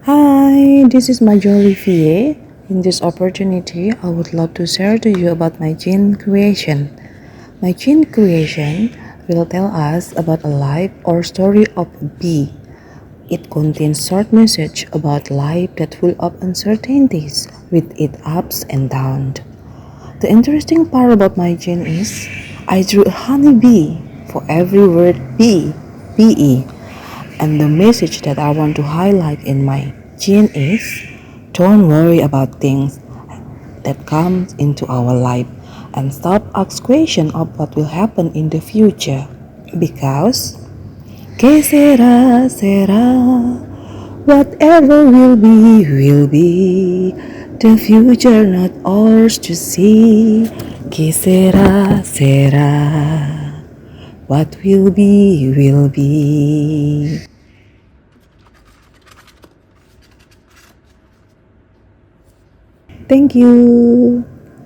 Hi, this is Ma Jolie Fille. In this opportunity, I would love to share to you about my zine creation. My zine creation will tell us about a life or story of a bee. It contains short message about life that full of uncertainties with its ups and downs. The interesting part about my zine is I drew a honeybee for every word bee, be. And the message that I want to highlight in my gene is don't worry about things that come into our life and stop ask questions of what will happen in the future. Because que será, whatever will be. The future not ours to see. Que será, what will be. Thank you.